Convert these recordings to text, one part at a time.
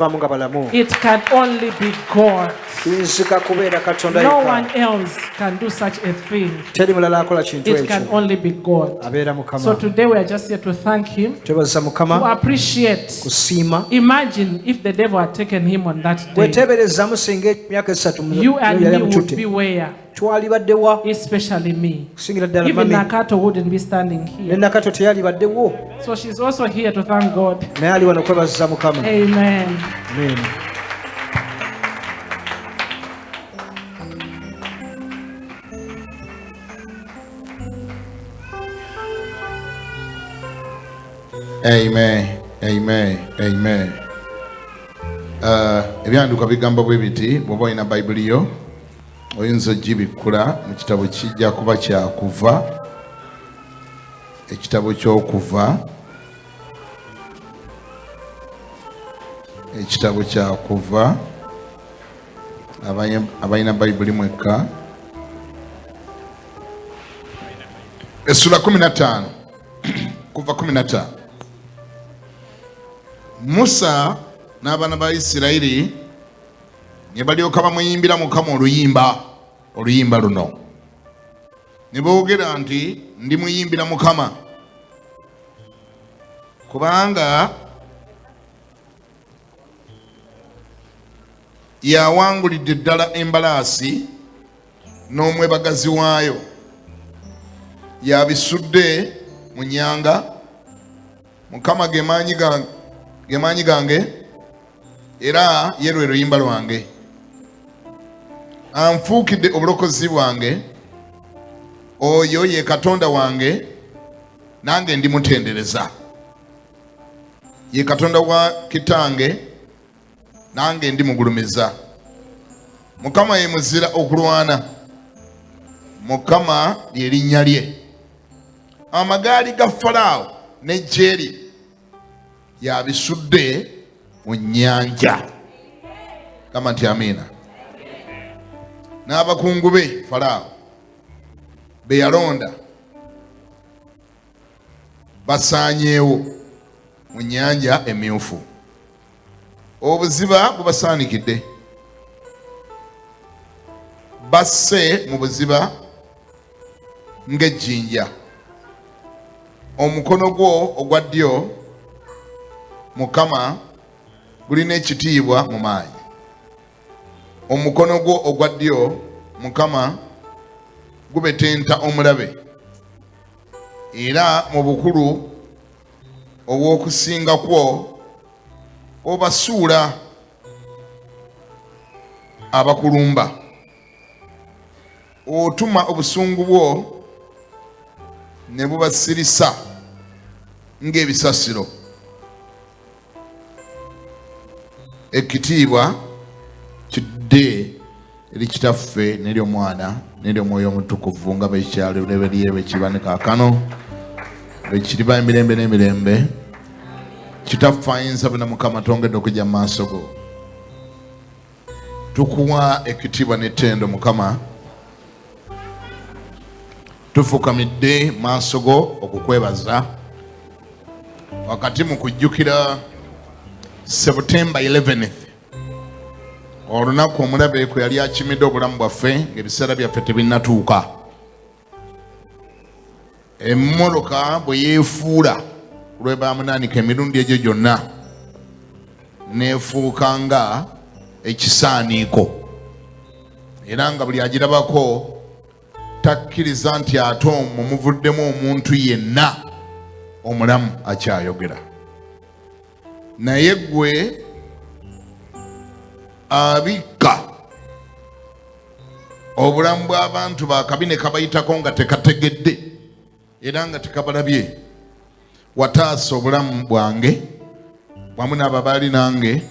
It can only be God. No one else can do such a thing. It can only be God. So today we are just here to thank Him, to appreciate. Imagine if the devil had taken him on that day. You and me would be where? Especially me. Even Nakato wouldn't be standing here. So she's also here to thank God. Amen. Amen. Amen. Amen. Amen. Ebyanduka bigamba bwe biti bw'oba ina Bible yo oyinza ogibikula mu kitabo kijja kuba kya Kuva, ekitabo ky'Okuva, ekitabo kya Kuva, abalina Bible mwekka, essula 15 Kuva 15. Musa n'abaana ba Isirayiri ne balyoka bamuyimbira Mukama oluyimba luno, ne boogera nti ndi muyimbira Mukama kubanga yawangulidde ddala embalaasi n'omwebagazi waayo, yabisudde mu nnyanga. Mukama ge maanyi gange era ye lwe luyimba lwange, anfuukidde obulokozi bwange, oyo ye Katonda wange nange ndimutendereza, ye Katonda wa kitange nange ndimugulumiza. Mukama ye muzira okulwana, Mukama lye linnya lye. Amagaali ga Falaawo n'eggye lye yabisudde mu nnyanja. Kama nti amina. N'abakungu be Falaawo be yalonda basaanyeewo mu nnyanja emyufu. Obuziba bubasaanikidde, basse mu buziba ng'ejjinja. Omukono gwo ogwa ddyo Mukama gulina ekitiibwa mu maanyi. Omukono gwo ogwa ddyo Mukama gubetenta omulabe, era mu bukulu obw'okusinga kwo obasuula abakulumba. Otuma obusungu bwo ne bubasirisa ng'ebisasiro. Ekitiibwa kidde eri Kitaffe n'eri Omwana n'eri Omwoyo Omutukuvu nga bwe kyali leberye bwe kiba ne kaakano bwe kiriba emirembe n'emirembe. Kitaffe ayinza buna Mukama tongedde okujja mu maaso go. Tukuwa ekitiibwa n'ettendo Mukama, tufukamidde maaso go okukwebaza wakati mu kujjukira September 11th, olunaku omulabe kwe yali akimidde obulamu bwaffe ng'ebiseera byaffe tebinnatuuka. Emmoloka bwe yeefuula lwe baamunaanika emirundi egyo gyonna neefuuka nga ekisaaniiko, era nga buli agirabako takkiriza nti ate omwo muvuddemu omuntu yenna omulamu akyayogera. Naye gwe abikka obulamu bw'abantu bakabi ne kabayitako nga tekategedde era nga tekabalabye. Wataasa obulamu bwange wamu n'abo baali nange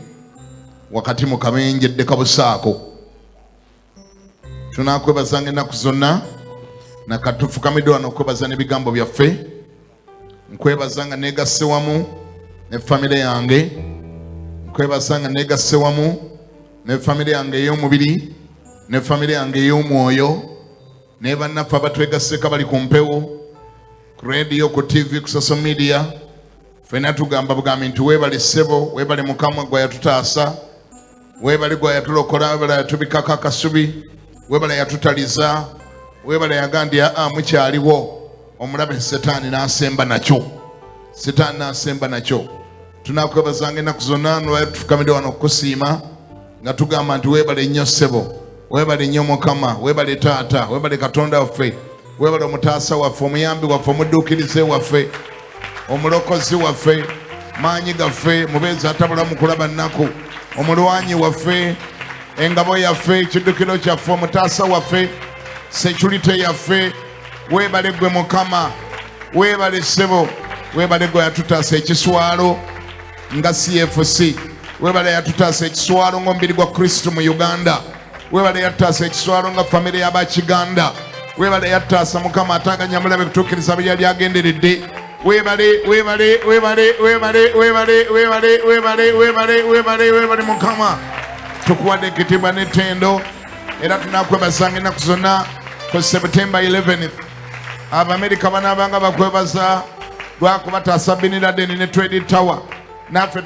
wakati mu kabenjedde kabusaako. Tunakwebazanga ennaku zonna, nakatufukamidde wano okwebaza n'ebigambo byaffe. Nkwebazanga negasse wamu ne famire yange, nkwebazanga negasse wamu ne famire yange ey'omubiri ne famire yange ey'omwoyo ne bannaffe abatwegasseko bali ku mpewo, ku radio, ku TV, ku social media. Fena tugamba bugambi nti webale ssebo, webale Mukama gwe yatutaasa, webale gwe yatulokola, webale yatubikako akasubi, webale yatutaliza, webale yagandya mukyaliwo. Omulabe Setaani n'asemba nakyo. Setaani n'asemba nakyo. Tunakwebazanga ennaku zonna tufukamidde wano okukusiima nga tugamba nti webale nnyo ssebo, webale nnyo Mukama, webale Taata, webale Katonda waffe, webale Omutaasa waffe, omuyambi waffe, omudduukirize waffe, omulokozi waffe, maanyi gaffe, mubeezi atabula mu kulaba nnaku, omulwanyi waffe, engabo yaffe, ekiddukiro kyaffe, omutaasa waffe, security yaffe. Webale gwe Mukama, webale ssebo, webale gwe yatutaasa ekiswalo nga CFC, webale yatutaasa ekiswalo ng'omubiri gwa Kristo mu Uganda, webale yatutaasa ekiswalo nga famire y'aba Kiganda, webale yatutaasa Mukama ataganya mulabe kutuukiriza bye yali agenderedde. Webale Mukama, tukuwadde ekitiibwa n'ettendo era tunakwebazanga ennaku zonna ku September 11th. Abamerika banaabanga bakwebaza lwakubataasa Bin Laden ne Trade Tower. Naffe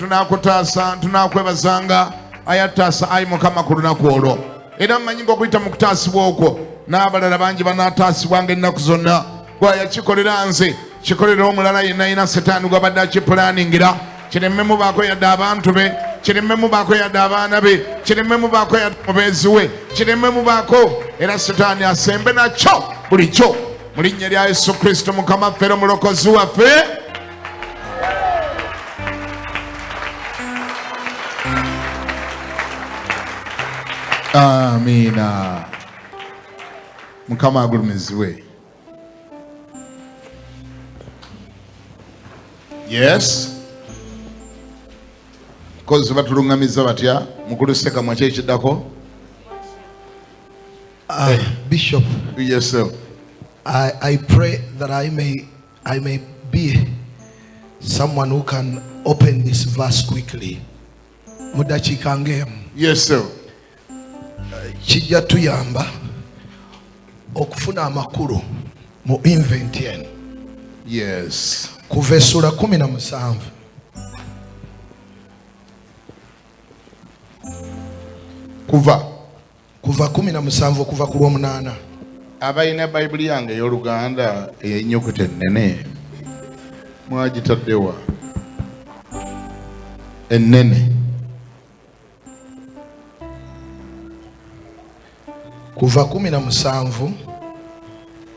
tunakwebazanga ayataasa ayi Mukama ku lunaku olwo. Era mmanyi ng'okuyita mu kutaasibwa okwo n'abalala bangi banaataasibwanga ennaku zonna. Gwayakikolera nze kikolera omulala yenna yina Setaani gwabadde akipulaningira. Kireme mubaako yadde abantu be, kireme mubaako yadde abaana be, kireme mubaako yadde mubeezi we, kireme mubaako era Setaani asembe nakyo bulikyo mu linnya lya Yesu Kristo Mukama ffe era omulokozi waffe. Amiina. Mukama agulumizibwe. Yes. Kozi batulungamiza batya mukulu Sekamu kyekiddako. Bishop. Yes sir. I pray that I may be someone who can open this verse quickly. Mudachika ngemu. Yes sir. Kijja tuyamba okufuna amakulu mu invent eno. Yes. Kuva essula 17. Kuva 17 kuva ku lw'omunaana. Abayina Bayibuli yange ey'Oluganda ey'ennyukuta ennene mwagitaddewa ennene. Kuva 17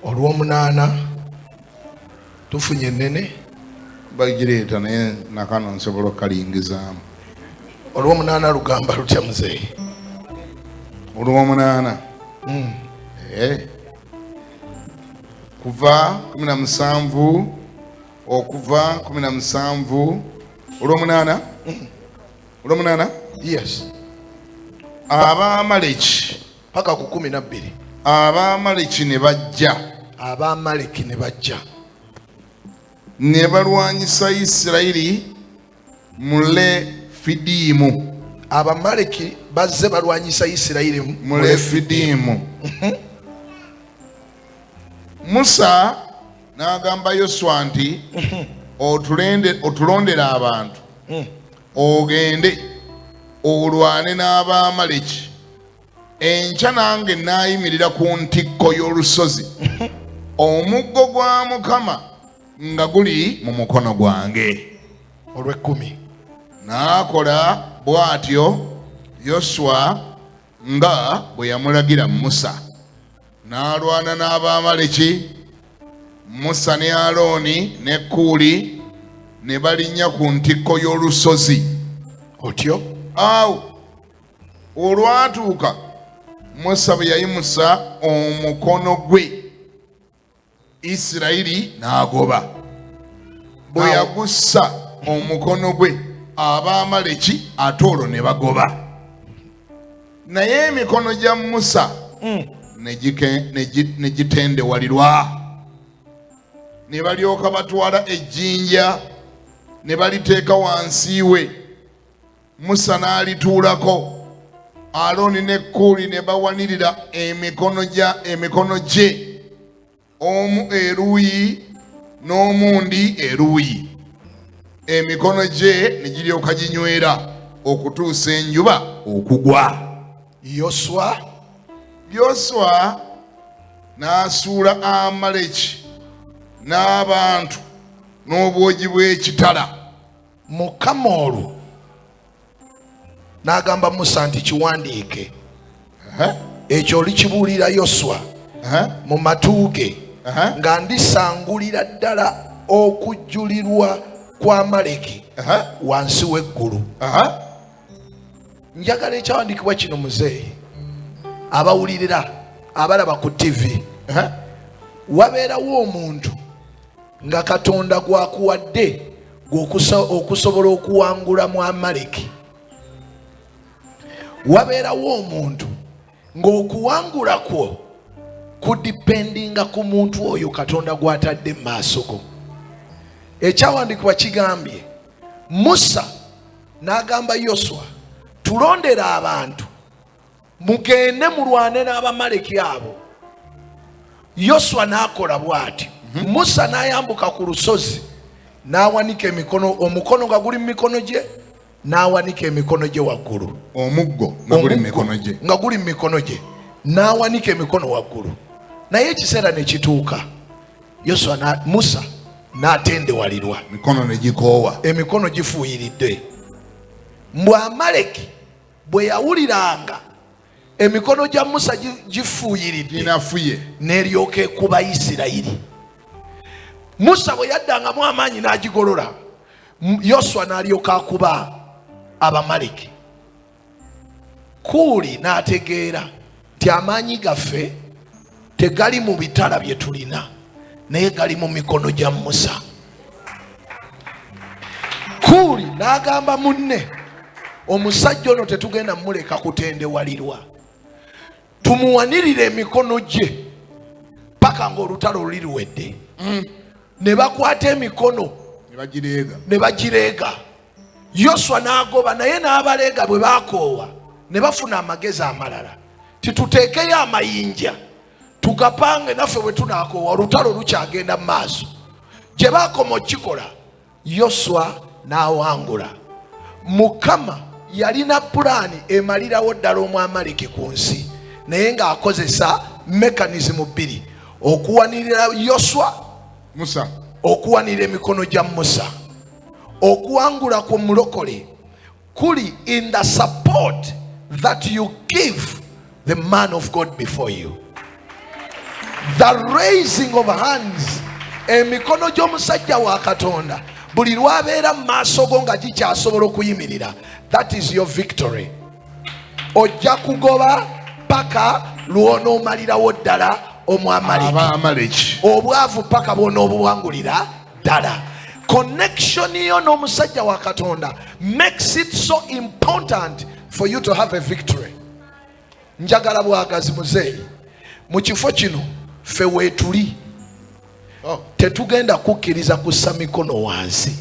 olw'omunaana tufunye ennene. Bagireeta naye nakano nsobola okkalingizaamu. Olw'omunaana lugamba lutya muzeeyi? Olw'omunaana kuva 17 okuva 17 olw'omunaana. Olw'omunaana? Yes. Abamaleki paka ku 12. Abamaleki ne bajja. Abamaleki ne bajja ne balwanyisa Isirayiri mu Lefidimu. Abamaleki bazze balwanyisa Isirayiri mu Lefidimu. Musa n'agamba Yoswa nti otulondere abantu ogende olwane n'Abamaleki. Enkya nange naayimirira ku ntikko y'olusozi omuggo gwa Mukama nga guli mu mukono gwange. Olw'ekkumi. N'akola bw'atyo Yoswa nga bwe yamulagira Musa. N'alwana n'Abamaleki. Musa ne Alooni ne Kuuli ne balinnya ku ntikko y'olusozi. Otyo awo olwatuuka Musa bwe yayimusa omukono gwe Isirayiri n'agoba. Bwe yagussa omukono gwe Abamaleki ate olwo ne bagoba. Naye emikono gya Musa ne gitendewalirwa. Ne balyoka batwala ejjinja ne baliteeka wansi we. Musa n'alituulako. Alooni ne Kuuli ne bawanirira emikono gye, omu eruuyi n'omundi eruuyi. emikono gye ne giryoka ginywera okutuusa enjuba okugwa. Yoswa n'asuula Amaleki n'abantu n'obwogi bw'ekitala. Mukama olwo n'agamba Musa nti kiwandiike ekyo olikibuulira Yoswa mu matu ge nga ndisangulira ddala okujjulirwa kwa Amaleki wansi w'eggulu. Njagala ekyawandiikibwa kino muzeeyi abawulirira abalaba ku TV. Wabeerawo omuntu nga Katonda gwakuwadde okusobola okuwangula mu Amaleki. Wabeerawo omuntu ng'okuwangula kwo kudipendinga ku muntu oyo Katonda gw'atadde mu maaso go. Ekyawandiikibwa kigambye Musa n'agamba Yoswa, tulondera abantu mugende mulwane n'Abamaleki abo. Yoswa n'akola bw'ati. Musa n'ayambuka ku lusozi n'awanika emikono, omukono nga guli mu mikono gye, n'awanika emikono gye waggulu. Omuggo nga guli mu mikono gye n'awanika emikono waggulu. Naye ekiseera ne kituuka, Musa n'atendewalirwa, emikono ne gikoowa, emikono gifuuyiridde. Mbwe Amaleki bwe yawuliranga emikono gya Musa gifuuyiridde, n'eryoka ekuba Isirayiri. Musa bwe yaddangamu amaanyi n'agigolola, Yoswa n'alyoka akuba Abamaleki. Kuuli n'ategeera nti amaanyi gaffe tegali mu bitala bye tulina, naye gali mu mikono gya Musa. Kuuli n'agamba munne, omusajja ono tetugenda muleka kutendewalirwa, tumuwanirire emikono gye paka ng'olutalo luli luwedde. Ne bakwata emikono ne bagireega. Yoswa n'agoba, naye n'abaleega bwe baakoowa ne bafuna amagezi amalala, tituteekeyo amayinja tugapange naffe bwe tunaakoowa olutalo lukyagenda mu maaso. Gye baakoma okikola, Yoswa n'awangula. Mukama yalina pulaani emalirawo ddala Omwamaleki ku nsi, naye ng'akozesa mekanizimu bbiri: okuwanirira Musa, okuwanirira emikono gya Musa. Okuwangula ku mulokole kuli in the support that you give the man of God before you. The raising of hands, emikono gy'omusajja wa Katonda buli lwabeera mu maaso go nga gikyasobola okuyimirira, that is your victory. Ojja kugoba paka lw'onoomalirawo ddala Omwamaleki, obwavu paka bw'onoobuwangulira ddala. Connection yo n'omusajja wa Katonda makes it so important for you to have a victory. Njagala bwagazi muzeeyi, mu kifo kino ffe weetuli tetugenda kukkiriza kussa mikono wansi.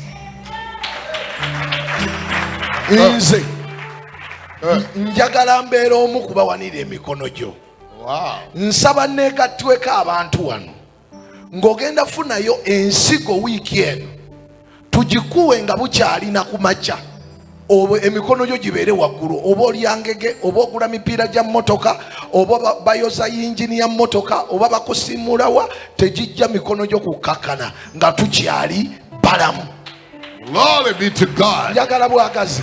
Nze njagala mbeera omu kubawanira emikono gyo. Nsaba neegattweko abantu wano ng'ogenda funayo ensigo wiiki eno, tugikuwe nga bukyalina ku makya, emikono gyo gibeere waggulu. Oba olya ngege, oba ogula mipiira gya mmotoka, oba bayoza yingini ya mmotoka, oba bakusiimulawa, tegijja mikono gyo kukakkana nga tukyali balamu. Glory be to God. Njagala bwagazi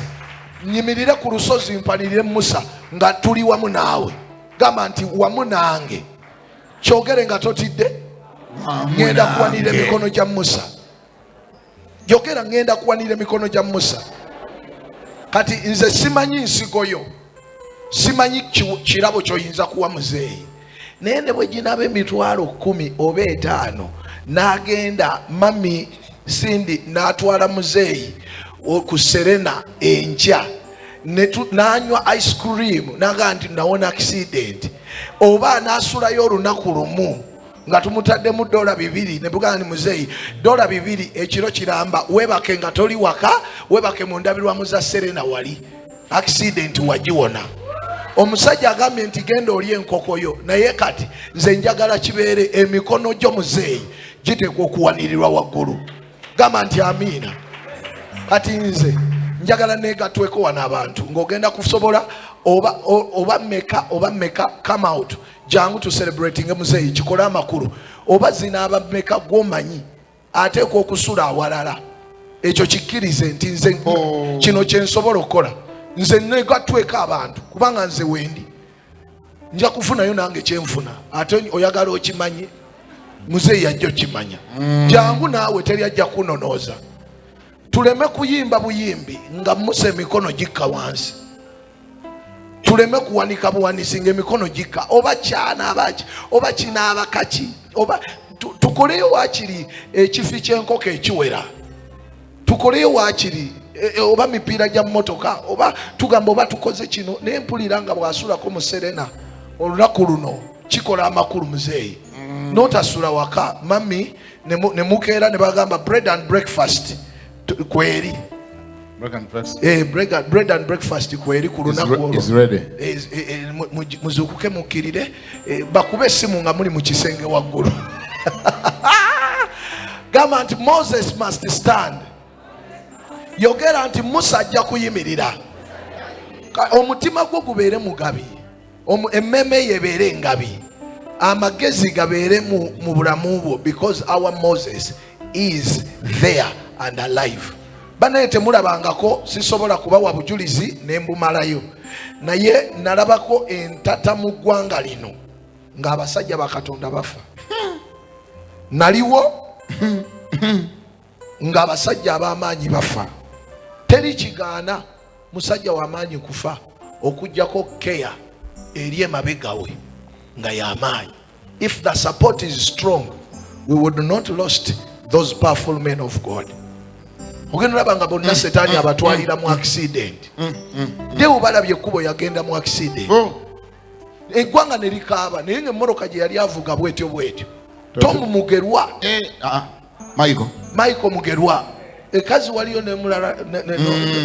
nyimirire ku lusozi mpanirire Musa nga tuli wamu naawe. Gamba nti wamu nange, kyogere nga totidde. Ngenda kuwanira emikono gya Musa. Jogera ngenda kuwanira emikono gya Musa. Kati nze simanyi nsigo yo, simanyi kirabo ky'oyinza kuwa muzeeyi, naye ne bwe ginaba emitwalo 10 oba 5 n'agenda mami Sindi n'atwala muzeeyi ku Serena enkya n'anywa ice cream n'agaa nti nawona accident, oba n'asulayo olunaku lumu nga tumutaddemu $2 ne bugana ni muzeeyi $2 ekiro kiramba, webake nga toli waka, webake mu ndabirwamu za Serena wali accident wagiwona. Omusajja agambye nti genda oli enkokoyo, naye kati nze njagala kibeere emikono gyo muzeeyi gitekwa okuwanirirwa waggulu. Gamba nti amiina. kati nze njagala negatweko wana abantu ng'ogenda kusobola oba meka come out jangu to celebrating muzeeyi kikola amakulu oba zinaaba meka gwomanyi ateekwa okusula awalala ekyo kikkirize nti nze kino kyensobola okukola nze negatweko abantu kubanga nze wendi nja kufunayo nange kyenfuna ate oyagala okimanyi muzeeyi yajja okimanya jangu naawe teri ajja kunonooza tuleme kuyimba buyimbi nga musa emikono gikka wansi tuleme kuwanika buwanisi nga emikono gikka oba kyana abaki oba kinaaba kaki oba tukoleyo wakiri ekifi ky'enkoko ekiwera tukoleyo wakiri oba mipiira gya mmotoka oba tugamba oba tukoze kino naye mpulira nga bw'asulako mu Serena olunaku luno kikola amakulu muzeeyi n'otasula waka mami ne mukeera ne bagamba bread and breakfast kweri bread and breakfast kweri ku lunaku olwo muzuukuke mukkirire bakube essimu nga muli mu kisenge waggulu gamba nti Moses must stand yogera nti Musa ajja kuyimirira omutima gwo gubeere mugabi emmeme ye ebeere engabi amagezi gabeere mu bulamu bwo because our Moses is there and alive. Banaye temulabangako sisobola kubawa bujulizi nembumalayo naye nalabako entata mu ggwanga lino ng'abasajja bakatonda bafa naliwo ng'abasajja ab'amaanyi bafa teri kigaana musajja w'amaanyi kufa okujjako keya eri emabegawe nga y'amaanyi. If the support is strong we would not lost those powerful men of God. Ogenda labanga bonna Setaani abatwalira mu accident dewo balabye ekkubo yagenda mu accident eggwanga ne likaaba naye ng'emmoroka gye yali avuga bwetyo Tom Mugerwa Michael Mugerwa ekazi waliyo nemulala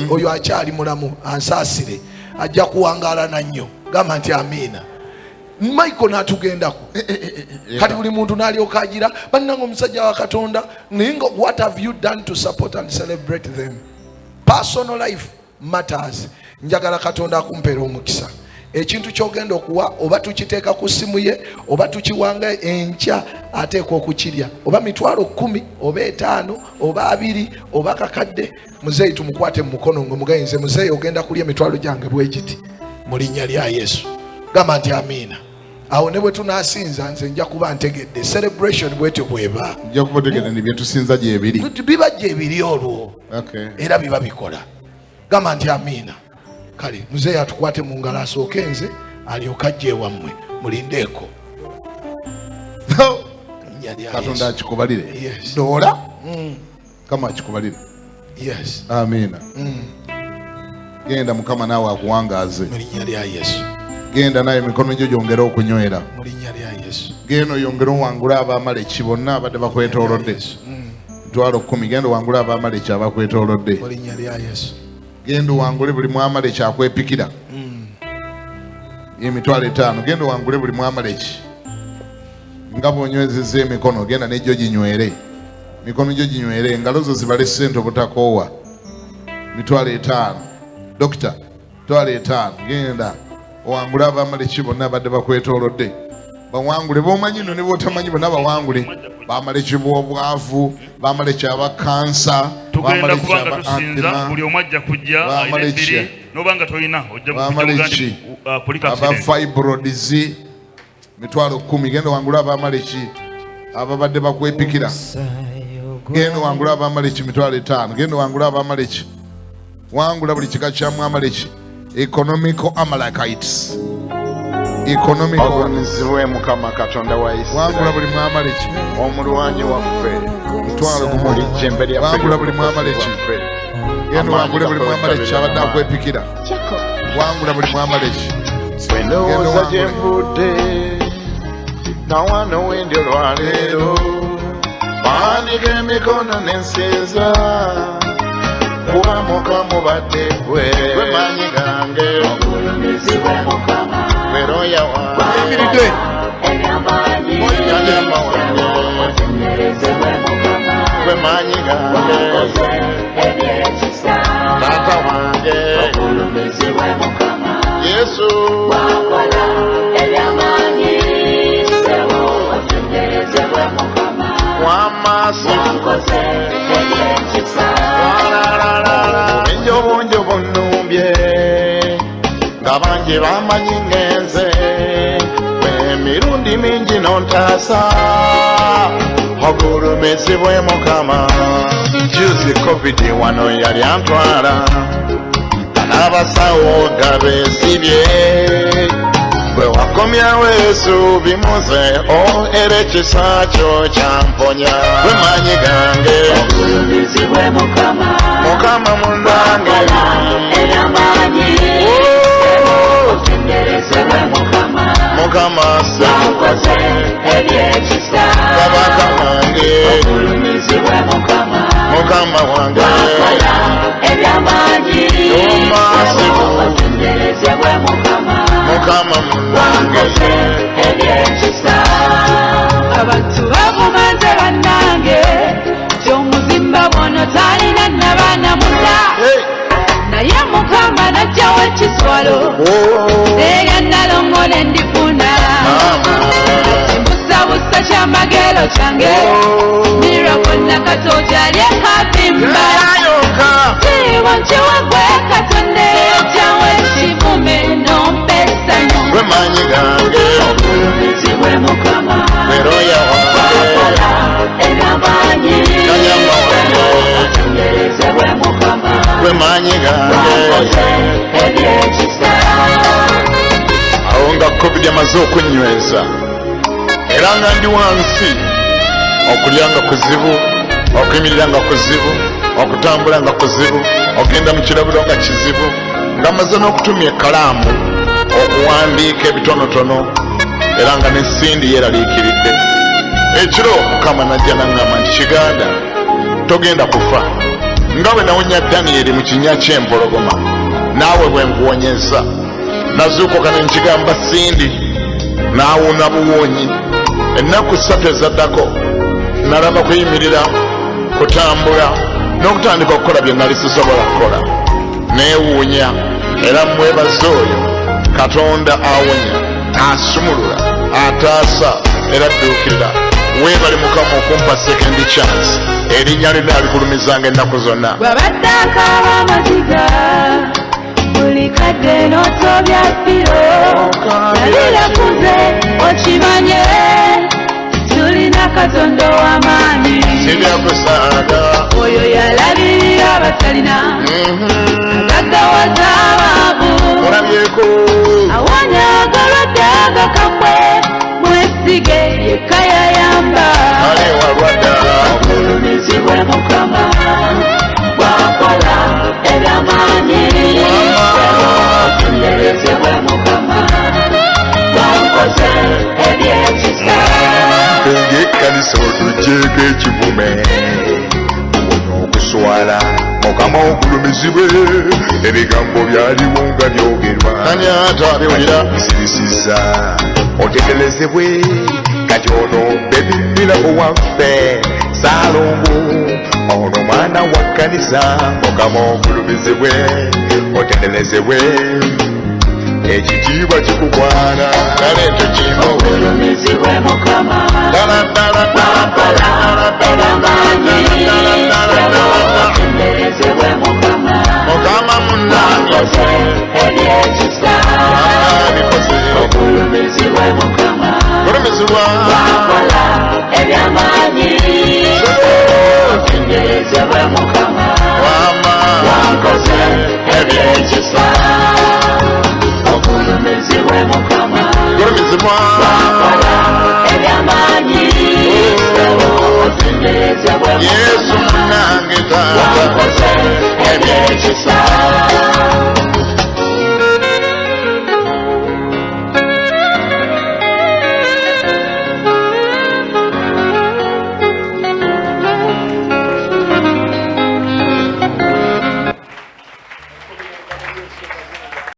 oyo akyali mulamu ansaasire ajja kuwangaala nannyo gamba nti amiina. Michael n'atugendako kati buli muntu n'alyoka agira bannange omusajja wa Katonda naye nga what have you done to support and celebrate them? Personal life matters. Njagala Katonda akumpeera omukisa ekintu ky'ogenda okuwa oba tukiteeka ku ssimu ye oba tukiwanga enkya ateekwa okukirya oba mitwalo 10 oba 5 oba 2 oba kakadde muzeeyi tumukwate mu mukono ng'omugayinze muzeeyi ogenda kulya emitwalo gyange bwe giti mu linnya lya Yesu gamba nti amiina. Awo ne bwe tunaasinza nze nja kuba ntegedde celebration bwetyo bweba nja kuba tegedde ne bye tusinza gye ebiri biba gye ebiri olwo era biba bikola gamba nti amiina. Kale muzeeyi atukwate mu ngalo asooke nze alyoka ajja ewammwe mulindeeko Katonda akikubalire doola kama akikubalire amiina. Genda Mukama naawe akuwangaaze mu linnya lya Yesu. Genda naye emikono gyo gyongera okunywera mu linnya lya Yesu. Genda oyongere owangule Abamaleki bonna abadde bakwetoolodde mitwalo 10 genda owangule Abamaleki abakwetoolodde mu linnya lya Yesu. Genda owangule buli Mwamaleki akwepikira emitwalo 5 genda owangule buli Mwamaleki nga bw'onywezezza emikono genda n'egyo ginywere mikono gyo ginywere engalo zo zibale ssente obutakoowa mitwalo 5 dokita mitwalo 5 genda owangule Abamaleki bonna abadde bakwetoolodde bawangule b'omanyi no ne b'otamanyi bonna bawangule Bamaleki b'obwavu Bamaleki aba kansa tugenda kubanga tusinza buli omu ajja kujja Bamaleki n'obanga toyina ojja kulika aba fibroids mitwalo 10 genda owangule Abamaleki ababadde bakwepikira genda owangule Abamaleki mitwalo 5 genda owangule Abamaleki wangula buli kika kya Mwamaleki economical Amalekites ogonizibwe Mukama Katonda wa Isirayiri wangula buli Mwamaleki omulwanyi waffe mitwalo 10 wangula buli Mwamaleki genda wangule buli Mwamaleki abadde akwepikira wangula buli Mwamaleki wenowooza gye nvudde na wano wendi olwaleero wandiika emikono n'ensinza kuba Mukama obadde gwe maanyi gange gwe roya wange Muyama wange gwe maanyi gange Yesu wakola ebyamanyi sebo otenderezebwe Mukama wamasi wankoze ebyekisa enjobonjo bonnumbye nga bangi bamanyi ngenze emirundi mingi nontaasa ogulumizibwe Mukama juzi covid wano yali antwala n'abasawo nga beesibye bwe wakomyawo esuubi muze era ekisa kyo kyamponya bwe maanyi gange ogulumizibwe Mukama Mukama munange ebyamaanyi otenderezebwe Mukama Mukama wankoze ebyekisa kabaka wange ogulumizibwe Mukama Mukama wange wakola ebyamaanyi otenderezebwe Mukama Mukama munange wankoze ebyekisa abantu bakumanze bannange gy'omuzimba bwono talina nabaana munda naye Mukama najjawo ekiswalo eryannalongo ne ndifuna mbusabusa kyamagero kyange mirabona katogyali ekatimba kiwo nkiwagwe katonda ekyawo ekivume nompesanyo bwe maanyi gange ogulumizibwe Mukama beroya wakola ebyamaanyi otenderezebwe Mukama bwe maanyi gange wankoze ebyekisa awo nga covid amaze okunyweza era nga ndi wansi okulya nga kuzibu okuyimirira nga kuzibu okutambula nga kuzibu okgenda mu kirabiro nga kizibu nga maze n'okutumya ekalaamu okuwandiika ebitonotono era nga nesindi yeraliikiridde ekiro Mukama najja naŋŋamba nti Kiganda togenda kufa nga bwe nawonya Danyeri mu kinnya ky'empologoma naawe bwe nkuwonyeza nazuukuka ne nkigamba sindi naawuna buwonyi ennaku 3 ezaddako nalaba kuyimirira kutambula n'okutandika okukola bye nali sisobola kukola neewuunya era mwebaza oyo Katonda awonya asumulula ataasa era adduukirira weebali Mukama okumpa second chance erinnya lino alikulumizanga ennaku zonna bwabadde akaaba amaziga buli kadde n'otobya ppiro nalirakuze okimanye tulina Katonda ow'amaanyi sibyakusaaga oyo yalabirira abatalina agaggawaza abaavu olabyeko awonya agalwadde agakambwe mwesige yekka yayamba ale walwadda ogulumizibwe Mukama wakola ebyamaanyi otenderezebwe Mukama wankoze ebyekisa ng'ekkanisa otugyeeko ekivume okuswala Mukama ogulumizibwe ebigambo byaliwo nga byogerwa ani atabiwulira nsirisiza otegerezebwe kati ono bebimira owaffe Saalongo ono mwana wa kkanisa Mukama ogulumizibwe otegerezebwe ekitiibwa kikugwana kale tukimba ogulumizibwe Mukama wakola ebyamaanyi otenderezebwe Mukama Mukama munange wankoze ebyekisa ogulumizibwe Mukama ogulumizibwa wakola ebyamaanyi otenderezebwe Mukama wankoze ebyekisa ogulumizibwe Mukama ogulumizibwa wakola ebyamaanyi otenderezebwe Yesu Mukama munange taata wankoze ebyekisa